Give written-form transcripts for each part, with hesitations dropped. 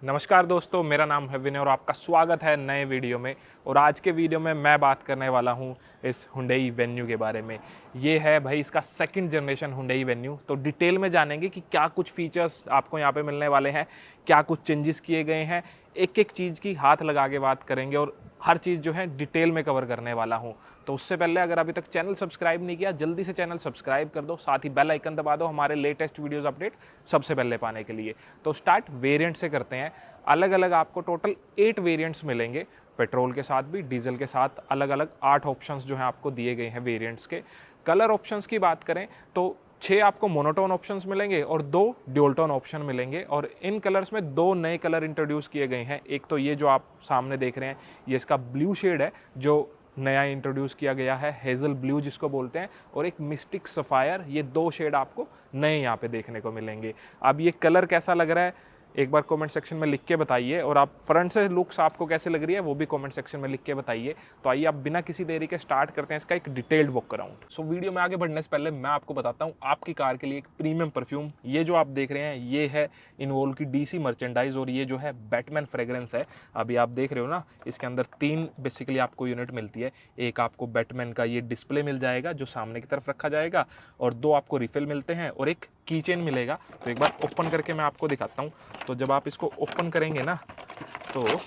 नमस्कार दोस्तों, मेरा नाम है विनय और आपका स्वागत है नए वीडियो में। और आज के वीडियो में मैं बात करने वाला हूं इस हुंडई वेन्यू के बारे में। ये है भाई इसका सेकंड जनरेशन हुंडई वेन्यू। तो डिटेल में जानेंगे कि क्या कुछ फीचर्स आपको यहां पे मिलने वाले हैं, क्या कुछ चेंजेस किए गए हैं, एक एक चीज़ की हाथ लगा के बात करेंगे और हर चीज़ जो है डिटेल में कवर करने वाला हूं। तो उससे पहले अगर अभी तक चैनल सब्सक्राइब नहीं किया, जल्दी से चैनल सब्सक्राइब कर दो, साथ ही बेल आइकन दबा दो हमारे लेटेस्ट वीडियोस अपडेट सबसे पहले पाने के लिए। तो स्टार्ट वेरिएंट से करते हैं। अलग अलग आपको टोटल 8 वेरिएंट्स मिलेंगे, पेट्रोल के साथ भी डीजल के साथ अलग अलग 8 ऑप्शंस जो हैं आपको दिए गए हैं वेरिएंट्स के। कलर ऑप्शंस की बात करें तो 6 आपको मोनोटोन ऑप्शंस मिलेंगे और 2 ड्यूल टोन ऑप्शन मिलेंगे। और इन कलर्स में 2 नए कलर इंट्रोड्यूस किए गए हैं। एक तो ये जो आप सामने देख रहे हैं, ये इसका ब्लू शेड है जो नया इंट्रोड्यूस किया गया है, हेजल ब्लू जिसको बोलते हैं, और एक मिस्टिक सफायर। ये 2 शेड आपको नए यहाँ पे देखने को मिलेंगे। अब ये कलर कैसा लग रहा है एक बार कमेंट सेक्शन में लिख के बताइए, और आप फ्रंट से लुक्स आपको कैसे लग रही है वो भी कमेंट सेक्शन में लिख के बताइए। तो आइए आप बिना किसी देरी के स्टार्ट करते हैं इसका एक detailed walk around. So video में आगे बढ़ने से पहले मैं आपको बताता हूँ आपकी कार के लिए एक प्रीमियम परफ्यूम। ये जो आप देख रहे हैं ये है इनवॉल्व की डीसी मर्चेंडाइज, और ये जो है बैटमैन फ्रेग्रेंस है। अभी आप देख रहे हो ना, इसके अंदर 3 बेसिकली आपको यूनिट मिलती है। एक आपको बैटमैन का ये डिस्प्ले मिल जाएगा जो सामने की तरफ रखा जाएगा, और 2 आपको रिफिल मिलते हैं, और एक कीचेन मिलेगा। तो एक बार ओपन करके मैं आपको दिखाता हूँ। तो जब आप इसको ओपन करेंगे ना तो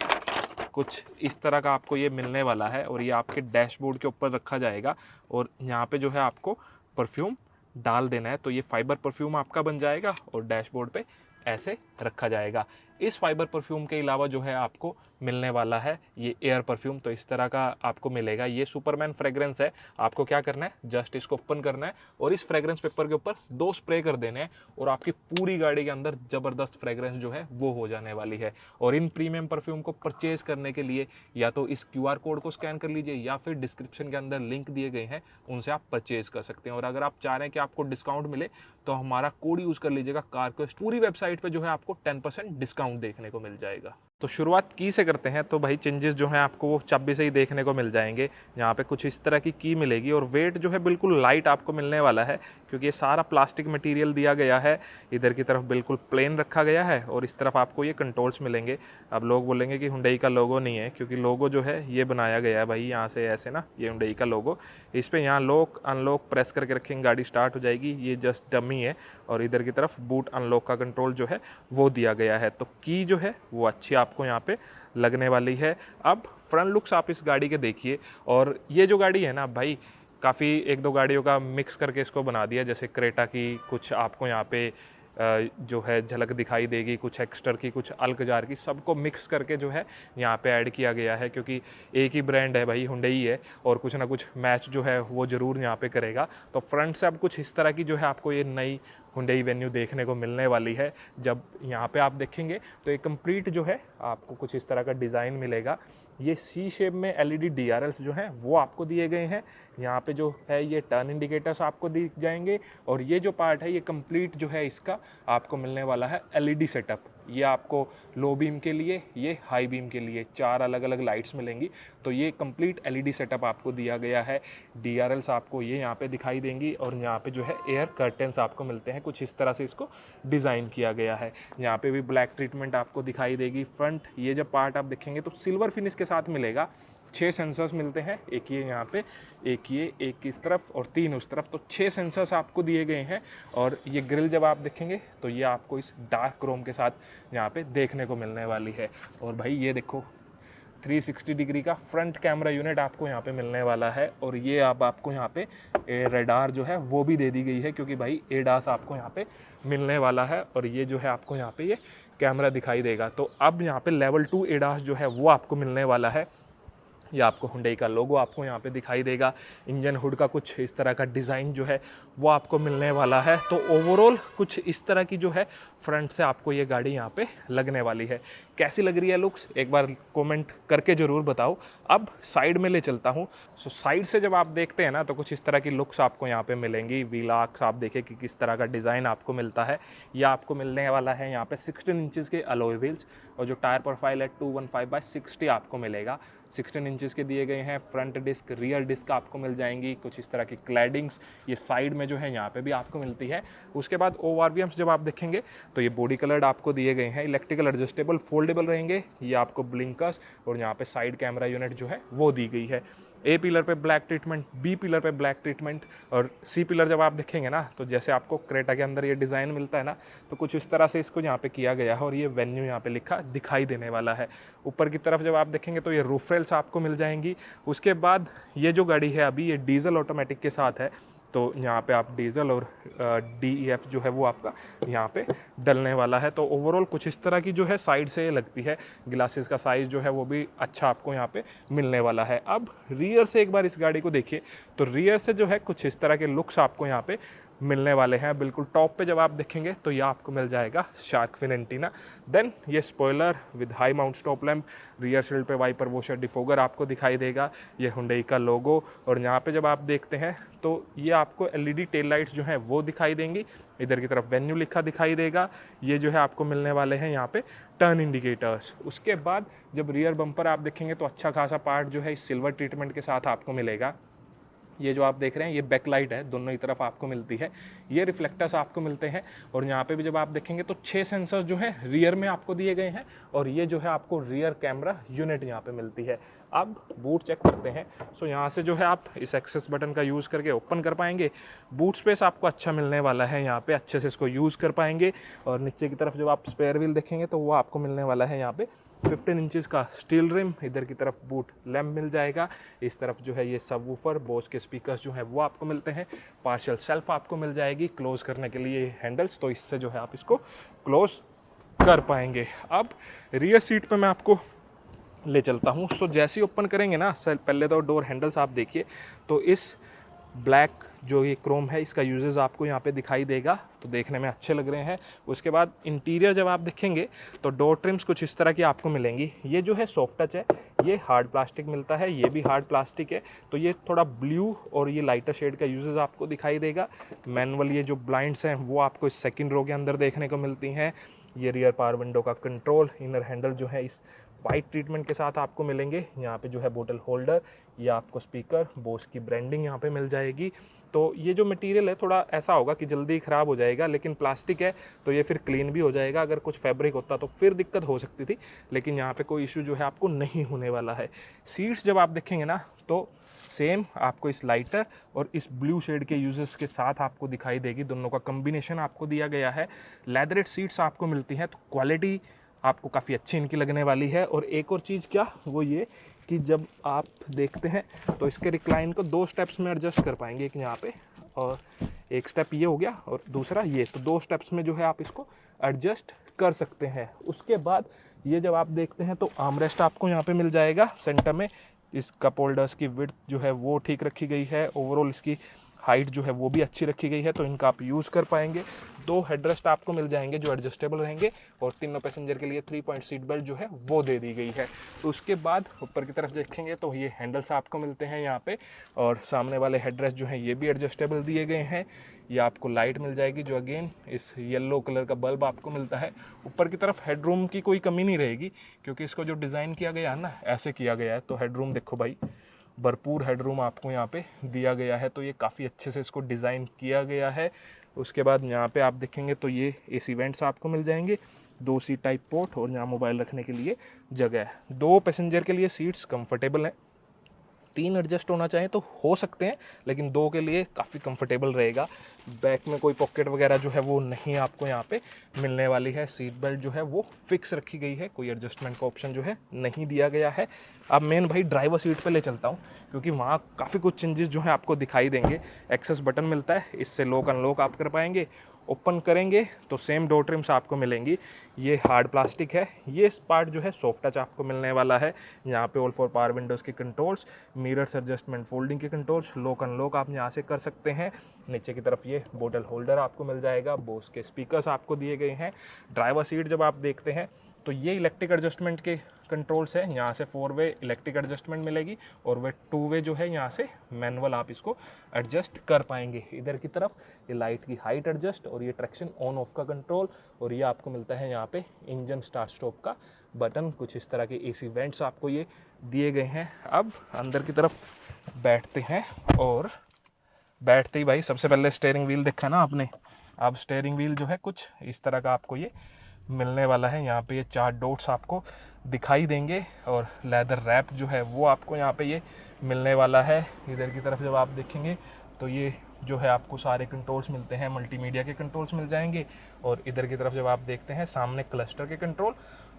कुछ इस तरह का आपको ये मिलने वाला है, और ये आपके डैशबोर्ड के ऊपर रखा जाएगा, और यहाँ पे जो है आपको परफ्यूम डाल देना है। तो ये फाइबर परफ्यूम आपका बन जाएगा और डैशबोर्ड पे ऐसे रखा जाएगा। इस फाइबर परफ्यूम के अलावा जो है आपको मिलने वाला है ये एयर परफ्यूम। तो इस तरह का आपको मिलेगा। ये सुपरमैन फ्रेग्रेंस है। आपको क्या करना है, जस्ट इसको ओपन करना है और इस फ्रेग्रेंस पेपर के ऊपर 2 स्प्रे कर देने हैं, और आपकी पूरी गाड़ी के अंदर ज़बरदस्त फ्रेग्रेंस जो है वो हो जाने वाली है। और इन प्रीमियम परफ्यूम को परचेज करने के लिए या तो इस QR कोड को स्कैन कर लीजिए, या फिर डिस्क्रिप्शन के अंदर लिंक दिए गए हैं, उनसे आप परचेज कर सकते हैं। और अगर आप चाह रहे हैं कि आपको डिस्काउंट मिले तो हमारा कोड यूज़ कर लीजिएगा कारक्वेस्ट। पूरी वेबसाइट पे जो है आपको 10% डिस्काउंट देखने को मिल जाएगा। तो शुरुआत की से करते हैं। तो भाई चेंजेस जो हैं आपको वो चाबी से ही देखने को मिल जाएंगे। यहाँ पे कुछ इस तरह की मिलेगी, और वेट जो है बिल्कुल लाइट आपको मिलने वाला है, क्योंकि ये सारा प्लास्टिक मटेरियल दिया गया है। इधर की तरफ बिल्कुल प्लेन रखा गया है, और इस तरफ आपको ये कंट्रोल्स मिलेंगे। अब लोग बोलेंगे कि हुंडई का लोगो नहीं है, क्योंकि लोगो जो है ये बनाया गया है भाई यहाँ से ऐसे ना, ये हुंडई का लोगो। इस पर यहाँ लॉक अनलॉक प्रेस करके रखेंगे, गाड़ी स्टार्ट हो जाएगी। ये जस्ट डमी है। और इधर की तरफ बूट अनलॉक का कंट्रोल जो है वो दिया गया है। तो की जो है वो अच्छी आपको यहाँ पे लगने वाली है। अब फ्रंट लुक्स आप इस गाड़ी के देखिए। और ये जो गाड़ी है ना भाई, काफ़ी 1-2 गाड़ियों का मिक्स करके इसको बना दिया। जैसे क्रेटा की कुछ आपको यहाँ पे जो है झलक दिखाई देगी, कुछ एक्स्टर की, कुछ अल्कजार की, सबको मिक्स करके जो है यहाँ पे ऐड किया गया है। क्योंकि एक ही ब्रांड है भाई, हुंडई है, और कुछ ना कुछ मैच जो है वो ज़रूर यहाँ पे करेगा। तो फ्रंट से अब कुछ इस तरह की जो है आपको ये नई हुंडई वेन्यू देखने को मिलने वाली है। जब यहाँ पे आप देखेंगे तो एक कंप्लीट जो है आपको कुछ इस तरह का डिज़ाइन मिलेगा। ये सी शेप में LED DRLs जो हैं वो आपको दिए गए हैं। यहाँ पे जो है ये टर्न इंडिकेटर्स आपको दिख जाएंगे, और ये जो पार्ट है ये कंप्लीट जो है इसका आपको मिलने वाला है LED सेटअप। ये आपको लो बीम के लिए, ये हाई बीम के लिए 4 अलग अलग लाइट्स मिलेंगी। तो ये कंप्लीट LED सेटअप आपको दिया गया है। DRLs आपको ये यहाँ पे दिखाई देंगी, और यहाँ पे जो है एयर कर्टेंस आपको मिलते हैं। कुछ इस तरह से इसको डिज़ाइन किया गया है। यहाँ पे भी ब्लैक ट्रीटमेंट आपको दिखाई देगी। फ्रंट ये जब पार्ट आप देखेंगे तो सिल्वर फिनिश के साथ मिलेगा। 6 सेंसर्स मिलते हैं, एक ये यहाँ पे, एक ये, एक इस तरफ और 3 उस तरफ। तो 6 सेंसर्स आपको दिए गए हैं। और ये ग्रिल जब आप देखेंगे तो ये आपको इस डार्क क्रोम के साथ यहाँ पे देखने को मिलने वाली है। और भाई ये देखो 360 डिग्री का फ्रंट कैमरा यूनिट आपको यहाँ पे मिलने वाला है। और ये आपको यहाँ पे रेडार जो है वो भी दे दी गई है, क्योंकि भाई ADAS आपको यहाँ पे मिलने वाला है। और ये जो है आपको यहाँ पे ये कैमरा दिखाई देगा। तो अब यहाँ पे लेवल 2 ADAS जो है वो आपको मिलने वाला है। या आपको हुंडई का लोगो आपको यहाँ पे दिखाई देगा। इंजन हुड का कुछ इस तरह का डिज़ाइन जो है वो आपको मिलने वाला है। तो ओवरऑल कुछ इस तरह की जो है फ्रंट से आपको ये गाड़ी यहाँ पे लगने वाली है। कैसी लग रही है लुक्स, एक बार कमेंट करके ज़रूर बताओ। अब साइड में ले चलता हूँ। सो साइड से जब आप देखते हैं ना तो कुछ इस तरह की लुक्स आपको यहाँ पे मिलेंगी। व्हील आर्क्स आप देखें कि किस तरह का डिज़ाइन आपको मिलता है। यह आपको मिलने वाला है यहाँ पे 16 इंचज़ के अलॉय व्हील्स, और जो टायर प्रोफाइल है 215/60 आपको मिलेगा। 16 इंचेस के दिए गए हैं। फ्रंट डिस्क, रियर डिस्क आपको मिल जाएंगी। कुछ इस तरह की क्लैडिंग्स ये साइड में जो है यहाँ पे भी आपको मिलती है। उसके बाद ORVMs जब आप देखेंगे तो ये बॉडी कलर्ड आपको दिए गए हैं। इलेक्ट्रिकल एडजस्टेबल फोल्डेबल रहेंगे। ये आपको ब्लिंकर्स और यहाँ पे साइड कैमरा यूनिट जो है वो दी गई है। A पिलर पे ब्लैक ट्रीटमेंट, B पिलर पे ब्लैक ट्रीटमेंट और C पिलर जब आप देखेंगे ना तो जैसे आपको क्रेटा के अंदर ये डिज़ाइन मिलता है ना, तो कुछ इस तरह से इसको यहाँ पे किया गया है और ये वेन्यू यहाँ पे लिखा दिखाई देने वाला है। ऊपर की तरफ जब आप देखेंगे तो ये रूफ रेल्स आपको मिल जाएंगी। उसके बाद ये जो गाड़ी है अभी ये डीजल ऑटोमेटिक के साथ है, तो यहाँ पे आप डीजल और DEF जो है वो आपका यहाँ पे डलने वाला है। तो ओवरऑल कुछ इस तरह की जो है साइड से लगती है। ग्लासेस का साइज़ जो है वो भी अच्छा आपको यहाँ पे मिलने वाला है। अब रियर से एक बार इस गाड़ी को देखिए तो रियर से जो है कुछ इस तरह के लुक्स आपको यहाँ पे मिलने वाले हैं। बिल्कुल टॉप पे जब आप देखेंगे तो ये आपको मिल जाएगा शार्क फिन एंटीना। देन ये spoiler with high mount stop lamp, rear shield पे वाइपर वॉशर डिफोगर आपको दिखाई देगा। ये हुंडई का लोगो और यहाँ पे जब आप देखते हैं तो ये आपको LED टेल लाइट्स जो हैं वो दिखाई देंगी। इधर की तरफ वेन्यू लिखा दिखाई देगा। ये जो है आपको मिलने वाले हैं यहाँ पे टर्न इंडिकेटर्स। उसके बाद जब रियर बम्पर आप देखेंगे तो अच्छा खासा पार्ट जो है इस सिल्वर ट्रीटमेंट के साथ आपको मिलेगा। ये जो आप देख रहे हैं ये बैकलाइट है, दोनों ही तरफ आपको मिलती है। ये रिफ्लेक्टर्स आपको मिलते हैं और यहाँ पे भी जब आप देखेंगे तो 6 सेंसर्स जो हैं रियर में आपको दिए गए हैं और ये जो है आपको रियर कैमरा यूनिट यहाँ पे मिलती है। अब बूट चेक करते हैं। सो यहाँ से जो है आप इस एक्सेस बटन का यूज़ करके ओपन कर पाएंगे। बूट स्पेस आपको अच्छा मिलने वाला है, यहाँ पे अच्छे से इसको यूज़ कर पाएंगे। और नीचे की तरफ जब आप स्पेयर व्हील देखेंगे तो वो आपको मिलने वाला है यहाँ पे 15 इंचेस का स्टील रिम। इधर की तरफ बूट लैम्प मिल जाएगा। इस तरफ जो है ये सबवूफर, बोस के स्पीकर्स जो है वो आपको मिलते हैं। पार्शियल सेल्फ आपको मिल जाएगी क्लोज करने के लिए हैंडल्स, तो इससे जो है आप इसको क्लोज कर पाएंगे। अब रियर सीट पे मैं आपको ले चलता हूँ। सो जैसे ही ओपन करेंगे ना, पहले तो डोर हैंडल्स आप देखिए तो इस ब्लैक जो ये क्रोम है इसका यूजेस आपको यहाँ पे दिखाई देगा, तो देखने में अच्छे लग रहे हैं। उसके बाद इंटीरियर जब आप देखेंगे तो डोर ट्रिम्स कुछ इस तरह की आपको मिलेंगी। ये जो है सॉफ्ट टच है, ये हार्ड प्लास्टिक मिलता है, ये भी हार्ड प्लास्टिक है, तो ये थोड़ा ब्लू और ये लाइटर शेड का यूजेस आपको दिखाई देगा। मैनुअल ये जो ब्लाइंड्स हैं वो आपको इस सेकेंड रो के अंदर देखने को मिलती हैं। ये रियर पावर विंडो का कंट्रोल, इनर हैंडल जो है इस वाइट ट्रीटमेंट के साथ आपको मिलेंगे। यहाँ पे जो है बोतल होल्डर, ये आपको स्पीकर, बोस की ब्रांडिंग यहाँ पे मिल जाएगी। तो ये जो मटेरियल है थोड़ा ऐसा होगा कि जल्दी ख़राब हो जाएगा, लेकिन प्लास्टिक है तो ये फिर क्लीन भी हो जाएगा। अगर कुछ फैब्रिक होता तो फिर दिक्कत हो सकती थी, लेकिन यहाँ पे कोई इशू जो है आपको नहीं होने वाला है। सीट्स जब आप देखेंगे ना तो सेम आपको इस लाइटर और इस ब्लू शेड के यूजेस के साथ आपको दिखाई देगी। दोनों का कम्बिनेशन आपको दिया गया है। लेदरेट सीट्स आपको मिलती हैं, तो क्वालिटी आपको काफ़ी अच्छी इनकी लगने वाली है। और एक और चीज़ क्या, वो ये कि जब आप देखते हैं तो इसके रिक्लाइन को 2 स्टेप्स में एडजस्ट कर पाएंगे। एक यहाँ पे और एक स्टेप ये हो गया और दूसरा ये, तो 2 स्टेप्स में जो है आप इसको एडजस्ट कर सकते हैं। उसके बाद ये जब आप देखते हैं तो आर्मरेस्ट आपको यहाँ पे मिल जाएगा सेंटर में। इस कप होल्डर्स की विड्थ जो है वो ठीक रखी गई है। ओवरऑल इसकी हाइट जो है वो भी अच्छी रखी गई है, तो इनका आप यूज़ कर पाएंगे। 2 हेडरेस्ट आपको मिल जाएंगे जो एडजस्टेबल रहेंगे और तीनों पैसेंजर के लिए 3 पॉइंट सीट बेल्ट जो है वो दे दी गई है। तो उसके बाद ऊपर की तरफ देखेंगे तो ये हैंडल्स आपको मिलते हैं यहाँ पे, और सामने वाले हेडरेस्ट जो हैं ये भी एडजस्टेबल दिए गए हैं। ये आपको लाइट मिल जाएगी जो अगेन इस येलो कलर का बल्ब आपको मिलता है। ऊपर की तरफ हेडरूम की कोई कमी नहीं रहेगी, क्योंकि इसको जो डिज़ाइन किया गया है ना ऐसे किया गया है। तो हेडरूम देखो भाई, भरपूर हेडरूम आपको यहाँ पे दिया गया है, तो ये काफ़ी अच्छे से इसको डिज़ाइन किया गया है। उसके बाद यहाँ पे आप देखेंगे तो ये AC वेंट्स आपको मिल जाएंगे, 2 सीट टाइप पोर्ट और यहाँ मोबाइल रखने के लिए जगह है। 2 पैसेंजर के लिए सीट्स कंफर्टेबल हैं। 3 एडजस्ट होना चाहें तो हो सकते हैं, लेकिन 2 के लिए काफ़ी कंफर्टेबल रहेगा। बैक में कोई पॉकेट वगैरह जो है वो नहीं आपको यहाँ पे मिलने वाली है। सीट बेल्ट जो है वो फिक्स रखी गई है, कोई एडजस्टमेंट का ऑप्शन जो है नहीं दिया गया है। अब मेन भाई ड्राइवर सीट पे ले चलता हूँ, क्योंकि वहाँ काफ़ी कुछ चेंजेस जो है आपको दिखाई देंगे। एक्सेस बटन मिलता है, इससे लॉक अनलॉक आप कर पाएंगे। ओपन करेंगे तो सेम डोर ट्रिम्स आपको मिलेंगी। ये हार्ड प्लास्टिक है, ये पार्ट जो है सॉफ्ट टच आपको मिलने वाला है। यहाँ पे ऑल 4 पावर विंडोज़ के कंट्रोल्स, मिरर्स एडजस्टमेंट फोल्डिंग के कंट्रोल्स, लॉक अनलॉक आप यहाँ से कर सकते हैं। नीचे की तरफ ये बोतल होल्डर आपको मिल जाएगा, बोस के स्पीकर्स आपको दिए गए हैं। ड्राइवर सीट जब आप देखते हैं तो ये इलेक्ट्रिक एडजस्टमेंट के कंट्रोल्स है, यहाँ से 4 वे इलेक्ट्रिक एडजस्टमेंट मिलेगी और वे 2 वे जो है यहाँ से मैनुअल आप इसको एडजस्ट कर पाएंगे। इधर की तरफ ये लाइट की हाइट एडजस्ट और ये ट्रैक्शन ऑन ऑफ का कंट्रोल, और ये आपको मिलता है यहाँ पे इंजन स्टार्ट स्टॉप का बटन। कुछ इस तरह के एसी वेंट्स आपको ये दिए गए हैं। अब अंदर की तरफ बैठते हैं, और बैठते ही भाई सबसे पहले स्टीयरिंग व्हील देखा ना आपने। अब स्टीयरिंग व्हील जो है कुछ इस तरह का आपको ये मिलने वाला है। यहाँ पे ये 4 डॉट्स आपको दिखाई देंगे और लेदर रैप जो है वो आपको यहाँ पे ये मिलने वाला है। इधर की तरफ जब आप देखेंगे तो ये जो है आपको सारे कंट्रोल्स मिलते हैं, मल्टीमीडिया के कंट्रोल्स मिल जाएंगे। और इधर की तरफ जब आप देखते हैं सामने क्लस्टर के कंट्रोल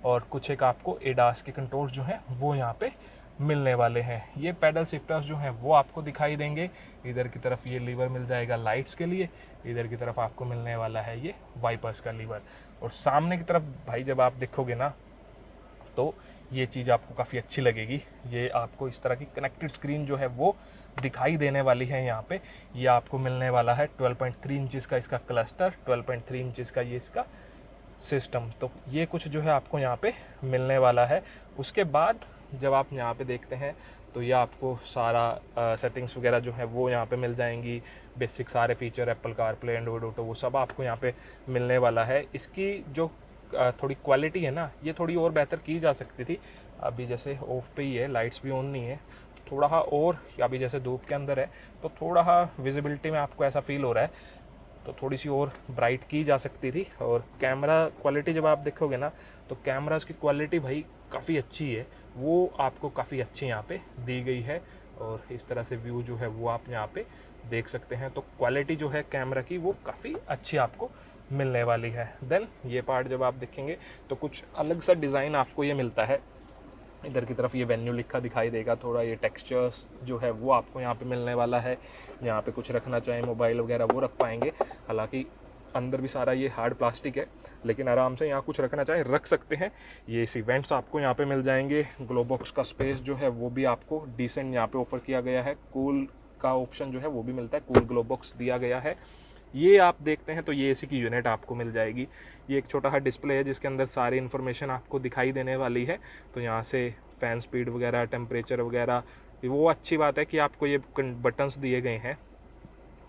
और कुछ एक आपको एडास के कंट्रोल्स जो हैं वो यहाँ पे मिलने वाले हैं। ये पैडल शिफ्टर्स जो हैं वो आपको दिखाई देंगे। इधर की तरफ ये लीवर मिल जाएगा लाइट्स के लिए, इधर की तरफ आपको मिलने वाला है ये वाइपर्स का लीवर। और सामने की तरफ भाई जब आप देखोगे ना तो ये चीज़ आपको काफ़ी अच्छी लगेगी। ये आपको इस तरह की कनेक्टेड स्क्रीन जो है वो दिखाई देने वाली है। यहाँ पे ये आपको मिलने वाला है 12.3 इंचज़ का इसका क्लस्टर, 12.3 इंचज़ का ये इसका सिस्टम। तो ये कुछ जो है आपको यहाँ पे मिलने वाला है। उसके बाद जब आप यहाँ पे देखते हैं तो ये आपको सारा सेटिंग्स वगैरह जो है वो यहाँ पे मिल जाएंगी। बेसिक सारे feature Apple CarPlay, Android auto, वो सब आपको यहाँ पे मिलने वाला है। इसकी जो थोड़ी क्वालिटी है ना, ये थोड़ी और बेहतर की जा सकती थी। अभी जैसे ऑफ पे ही है, लाइट्स भी ऑन नहीं है, थोड़ा और अभी जैसे धूप के अंदर है तो थोड़ा विजिबिलिटी में आपको ऐसा फील हो रहा है, तो थोड़ी सी और ब्राइट की जा सकती थी। और कैमरा क्वालिटी जब आप देखोगे ना तो कैमरास की क्वालिटी भाई काफ़ी अच्छी है, वो आपको काफ़ी अच्छी यहाँ पे दी गई है। और इस तरह से व्यू जो है वो आप यहाँ पे देख सकते हैं। तो क्वालिटी जो है कैमरा की वो काफ़ी अच्छी आपको मिलने वाली है। देन ये पार्ट जब आप देखेंगे तो कुछ अलग सा डिज़ाइन आपको ये मिलता है। इधर की तरफ ये वेन्यू लिखा दिखाई देगा, थोड़ा ये टेक्सचर्स जो है वो आपको यहाँ पे मिलने वाला है। यहाँ पे कुछ रखना चाहें मोबाइल वगैरह वो रख पाएंगे। हालांकि अंदर भी सारा ये हार्ड प्लास्टिक है, लेकिन आराम से यहाँ कुछ रखना चाहें रख सकते हैं। ये इवेंट्स आपको यहाँ पे मिल जाएंगे। ग्लोबॉक्स का स्पेस जो है वो भी आपको डिसेंट यहाँ पे ऑफर किया गया है। कूल का ऑप्शन जो है वो भी मिलता है, कूल ग्लोबॉक्स दिया गया है। ये आप देखते हैं तो ये एसी की यूनिट आपको मिल जाएगी। ये एक छोटा सा डिस्प्ले है जिसके अंदर सारी इन्फॉर्मेशन आपको दिखाई देने वाली है। तो यहाँ से फ़ैन स्पीड वगैरह, टेम्परेचर वगैरह, वो अच्छी बात है कि आपको ये बटन्स दिए गए हैं।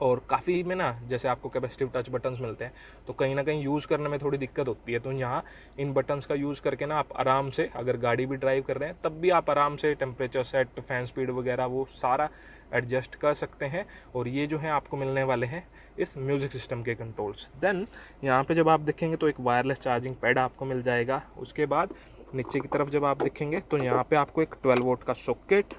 और काफ़ी में ना जैसे आपको कैपेसिटिव टच बटन्स मिलते हैं तो कहीं ना कहीं यूज़ करने में थोड़ी दिक्कत होती है। तो यहाँ इन बटन्स का यूज़ करके ना आप आराम से अगर गाड़ी भी ड्राइव कर रहे हैं तब भी आप आराम से टेम्परेचर सेट, फ़ैन स्पीड वगैरह वो सारा एडजस्ट कर सकते हैं। और ये जो है आपको मिलने वाले हैं इस म्यूज़िक सिस्टम के कंट्रोल्स। देन यहाँ पे जब आप देखेंगे तो एक वायरलेस चार्जिंग पैड आपको मिल जाएगा। उसके बाद नीचे की तरफ जब आप देखेंगे तो यहाँ पे आपको एक 12 वोल्ट का सॉकेट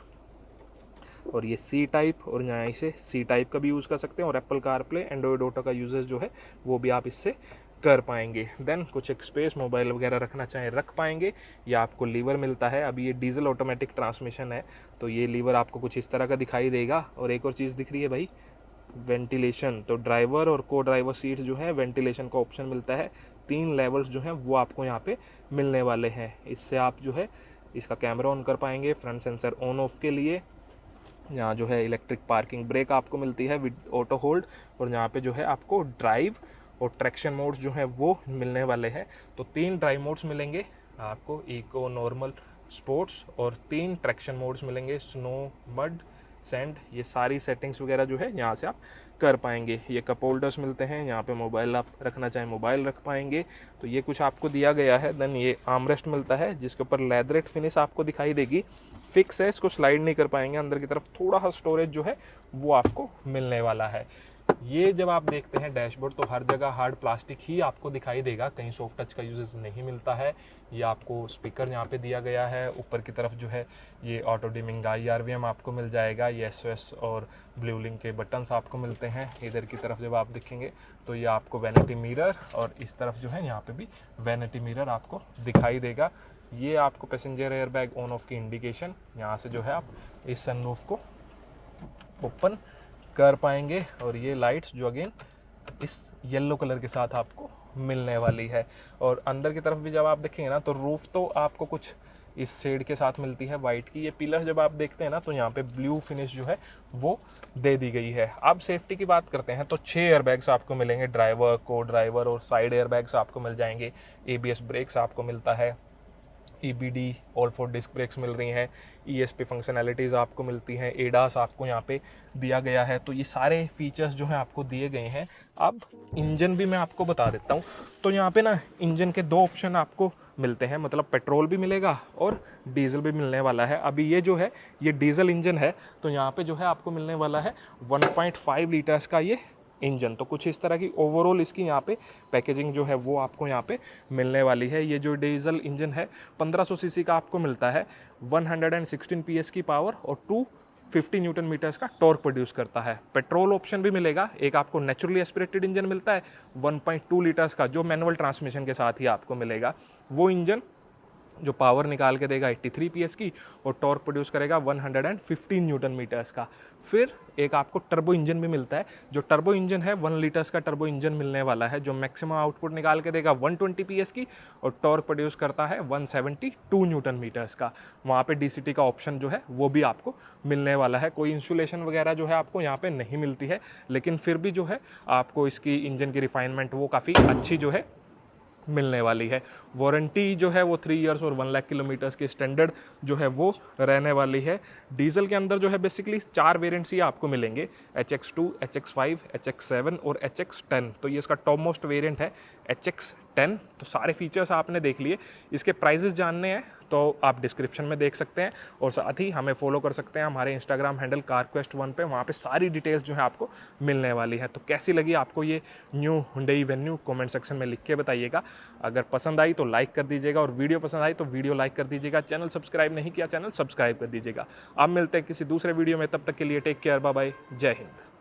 और ये सी टाइप, और यहाँ से सी टाइप का भी यूज़ कर सकते हैं। और एप्पल कारप्ले, एंड्रॉयड ऑटो का यूजेस जो है वो भी आप इससे कर पाएंगे। देन कुछ एक स्पेस मोबाइल वगैरह रखना चाहें रख पाएंगे। या आपको लीवर मिलता है, अभी ये डीजल ऑटोमेटिक ट्रांसमिशन है तो ये लीवर आपको कुछ इस तरह का दिखाई देगा। और एक और चीज़ दिख रही है भाई, वेंटिलेशन। तो ड्राइवर और को ड्राइवर सीट जो है वेंटिलेशन का ऑप्शन मिलता है। 3 लेवल्स जो हैं वो आपको यहाँ पे मिलने वाले हैं। इससे आप जो है इसका कैमरा ऑन कर पाएंगे, फ्रंट सेंसर ऑन ऑफ के लिए। यहाँ जो है इलेक्ट्रिक पार्किंग ब्रेक आपको मिलती है विद ऑटो होल्ड। और यहाँ पे जो है आपको ड्राइव और ट्रैक्शन मोड्स जो हैं वो मिलने वाले हैं। तो 3 ड्राइव मोड्स मिलेंगे आपको, इको, नॉर्मल, स्पोर्ट्स, और 3 ट्रैक्शन मोड्स मिलेंगे, स्नो, मड, सैंड। ये सारी सेटिंग्स वगैरह जो है यहाँ से आप कर पाएंगे। ये कप होल्डर्स मिलते हैं, यहाँ पे मोबाइल आप रखना चाहें मोबाइल रख पाएंगे। तो ये कुछ आपको दिया गया है। देन ये आर्मरेस्ट मिलता है जिसके ऊपर लेदरेट फिनिश आपको दिखाई देगी, फिक्स है, इसको स्लाइड नहीं कर पाएंगे। अंदर की तरफ थोड़ा सा स्टोरेज जो है वो आपको मिलने वाला है। ये जब आप देखते हैं डैशबोर्ड तो हर जगह हार्ड प्लास्टिक ही आपको दिखाई देगा, कहीं सॉफ्ट टच का यूजेस नहीं मिलता है। ये आपको स्पीकर यहाँ पे दिया गया है। ऊपर की तरफ जो है ये ऑटो डिमिंग IRVM आपको मिल जाएगा। ये SOS और ब्लू लिंक के बटन्स आपको मिलते हैं। इधर की तरफ जब आप देखेंगे तो ये आपको वैनिटी मिरर, और इस तरफ जो है यहाँ पे भी वैनिटी मिरर आपको दिखाई देगा। ये आपको पैसेंजर एयरबैग ऑन ऑफ की इंडिकेशन, यहाँ से जो है आप इस सनरूफ को ओपन कर पाएंगे। और ये लाइट्स जो अगेन इस येलो कलर के साथ आपको मिलने वाली है। और अंदर की तरफ भी जब आप देखेंगे ना तो रूफ तो आपको कुछ इस शेड के साथ मिलती है वाइट की। ये पिलर जब आप देखते हैं ना तो यहाँ पे ब्लू फिनिश जो है वो दे दी गई है। अब सेफ्टी की बात करते हैं तो 6 एयरबैग्स आपको मिलेंगे, ड्राइवर, को ड्राइवर और साइड एयरबैग्स आपको मिल जाएंगे। ABS ब्रेक्स आपको मिलता है, EBD all four disc brakes मिल रही हैं, ESP फंक्शनैलिटीज़ आपको मिलती हैं, ADAS आपको यहाँ पे दिया गया है। तो ये सारे फीचर्स जो हैं आपको दिए गए हैं। अब इंजन भी मैं आपको बता देता हूँ। तो यहाँ पे ना इंजन के दो ऑप्शन आपको मिलते हैं, मतलब पेट्रोल भी मिलेगा और डीजल भी मिलने वाला है। अभी ये जो है ये डीजल इंजन है, तो यहाँ पे जो है आपको मिलने वाला है 1.5 लीटर्स का ये इंजन। तो कुछ इस तरह की ओवरऑल इसकी यहाँ पे पैकेजिंग जो है वो आपको यहाँ पे मिलने वाली है। ये जो डीजल इंजन है 1500 सीसी का आपको मिलता है, 116 PS की पावर और 250 न्यूटन मीटर्स का टॉर्क प्रोड्यूस करता है। पेट्रोल ऑप्शन भी मिलेगा, एक आपको नेचुरली एस्पिरेटेड इंजन मिलता है 1.2 लीटर्स का, जो मैनुअल ट्रांसमिशन के साथ ही आपको मिलेगा। वो इंजन जो पावर निकाल के देगा 83 PS की और टॉर्क प्रोड्यूस करेगा 115 न्यूटन मीटर्स का। फिर एक आपको टर्बो इंजन भी मिलता है, जो टर्बो इंजन है 1 लीटर्स का टर्बो इंजन मिलने वाला है, जो मैक्सिमम आउटपुट निकाल के देगा 120 PS की और टॉर्क प्रोड्यूस करता है 172 न्यूटन मीटर्स का। वहाँ पे DCT का ऑप्शन जो है वो भी आपको मिलने वाला है। कोई इंसुलेशन वगैरह जो है आपको यहाँ पे नहीं मिलती है, लेकिन फिर भी जो है आपको इसकी इंजन की रिफाइनमेंट वो काफ़ी अच्छी जो है मिलने वाली है। वारंटी जो है वो 3 इयर्स और 1 लाख किलोमीटर्स की स्टैंडर्ड जो है वो रहने वाली है। डीजल के अंदर जो है बेसिकली 4 वेरिएंट्स ही आपको मिलेंगे, HX2, HX5, HX7 और HX10। तो ये इसका टॉप मोस्ट वेरिएंट है HX10। तो सारे फीचर्स आपने देख लिए। इसके प्राइजेस जानने हैं तो आप डिस्क्रिप्शन में देख सकते हैं और साथ ही हमें फॉलो कर सकते हैं हमारे इंस्टाग्राम हैंडल कारक्वेस्ट1 पे, वहाँ पे सारी डिटेल्स जो है आपको मिलने वाली है। तो कैसी लगी आपको ये new Hyundai venue, comment section में लिख के बताइएगा। अगर पसंद आई तो लाइक कर दीजिएगा और वीडियो पसंद आई तो वीडियो लाइक कर दीजिएगा। चैनल सब्सक्राइब नहीं किया, चैनल सब्सक्राइब कर दीजिएगा। अब मिलते हैं किसी दूसरे वीडियो में, तब तक के लिए टेक केयर, बाय बाय, जय हिंद।